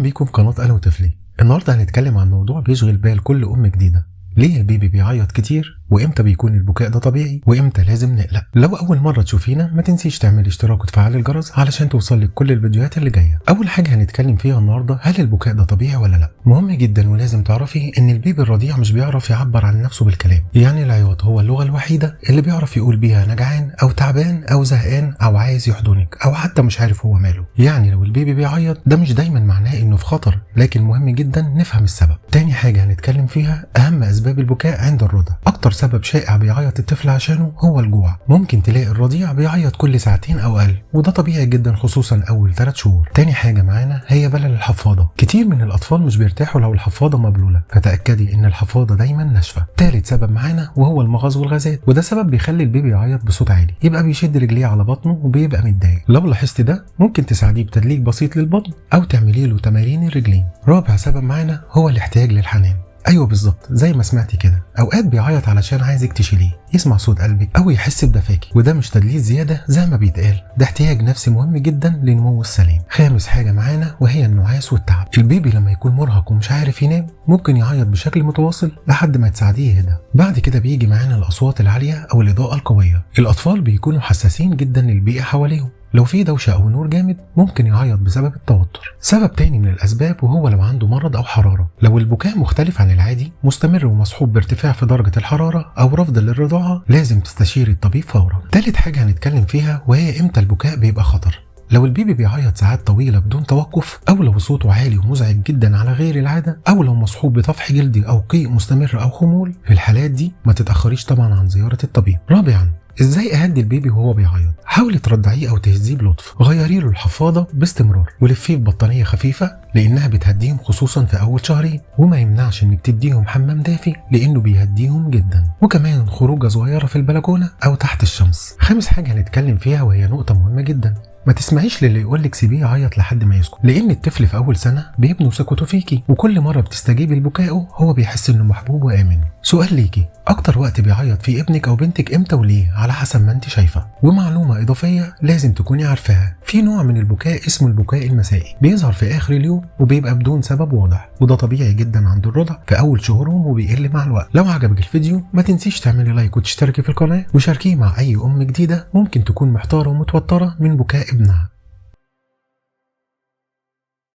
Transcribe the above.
بيكم في قناة أنا وطفلي. النهارده هنتكلم عن موضوع بيشغل بال كل أم جديدة. ليه البيبي بيعيط كتير؟ وامتى بيكون البكاء ده طبيعي؟ وامتى لازم نقلق؟ لو أول مرة تشوفينا ما تنسيش تعمل اشتراك وتفعل الجرس علشان توصلك كل الفيديوهات اللي جاية. أول حاجة هنتكلم فيها النهارده، هل البكاء ده طبيعي ولا لا؟ مهم جدا ولازم تعرفي إن البيبي الرضيع مش بيعرف يعبر عن نفسه بالكلام، يعني العياط هو اللغة الوحيدة اللي بيعرف يقول بيها أنا جعان أو تعبان أو زهقان أو عايز يحضنك أو حتى مش عارف هو ماله. يعني لو البيبي بيعيط ده مش دايما معناه إنه في خطر، لكن مهم جدا نفهم السبب. تاني حاجة هنتكلم فيها أهم أسباب البكاء عند الرضع. أكتر سبب شائع بيعيط الطفل عشانه هو الجوع. ممكن تلاقي الرضيع بيعيط كل ساعتين أو أقل، وده طبيعي جدا خصوصا أول 3 شهور. تاني حاجة معانا هي بلل الحفاضة. كتير من الأطفال مش بيرتاحوا لو الحفاضة مبلولة، فتأكدي إن الحفاضة دايما ناشفة. تالت سبب معانا وهو المغص والغازات، وده سبب بيخلي البيبي يعيط بصوت عالي، يبقى بيشد رجليه على بطنه وبيبقى متضايق. لو لاحظت ده ممكن تساعديه بتدليك بسيط للبطن أو تعملي له تمارين الرجلين. رابع سبب معانا هو الاحتياج للحنان. ايوه بالظبط زي ما سمعتي كده، اوقات بيعيط علشان عايزك تشيليه، يسمع صوت قلبك او يحس بدفاكي، وده مش تدليس زياده زي ما بيتقال، ده احتياج نفسي مهم جدا لنموه السليم. خامس حاجه معانا وهي النعاس والتعب. البيبي لما يكون مرهق ومش عارف ينام ممكن يعيط بشكل متواصل لحد ما تساعديه يهدى. بعد كده بيجي معانا الاصوات العاليه او الاضاءه القويه. الاطفال بيكونوا حساسين جدا للبيئه حواليهم، لو في دوشة أو نور جامد ممكن يعيط بسبب التوتر. سبب تاني من الأسباب وهو لو عنده مرض أو حرارة. لو البكاء مختلف عن العادي، مستمر ومصحوب بارتفاع في درجة الحرارة أو رفض للرضاعة، لازم تستشير الطبيب فورا. تالت حاجة هنتكلم فيها وهي إمتى البكاء بيبقى خطر. لو البيبي بيعيط ساعات طويلة بدون توقف، أو لو صوته عالي ومزعج جدا على غير العادة، أو لو مصحوب بطفح جلدي أو قيء مستمر أو خمول، في الحالات دي ما تتأخريش طبعا عن زيارة الطبيب. رابعا، ازاي اهدي البيبي وهو بيعيط؟ حاولي ترضعيه او تهزيه بلطف، غيري له الحفاضه باستمرار، ولفيه ببطانيه خفيفه لانها بتهديهم خصوصا في اول شهرين، وما يمنعش انك تديهم حمام دافي لانه بيهديهم جدا، وكمان خروجه صغيره في البلكونه او تحت الشمس. خامس حاجه هنتكلم فيها وهي نقطه مهمه جدا، ما تسمعيش للي يقولك سيبيه يعيط لحد ما يسكت، لان الطفل في اول سنه بيبنوا ثقته فيكي، وكل مره بتستجيبي لبكائه هو بيحس انه محبوب وامن. سؤال ليكي، اكتر وقت بيعيط فيه ابنك او بنتك امتى وليه؟ على حسب ما انت شايفه. ومعلومه اضافيه لازم تكوني عارفاها، في نوع من البكاء اسمه البكاء المسائي، بيظهر في اخر اليوم وبيبقى بدون سبب واضح، وده طبيعي جدا عند الرضع في اول شهورهم وبيقل مع الوقت. لو عجبك الفيديو ما تنسيش تعملي لايك وتشتركي في القناه، وشاركيه مع اي ام جديده ممكن تكون محتاره ومتوتره من بكاء ابنها.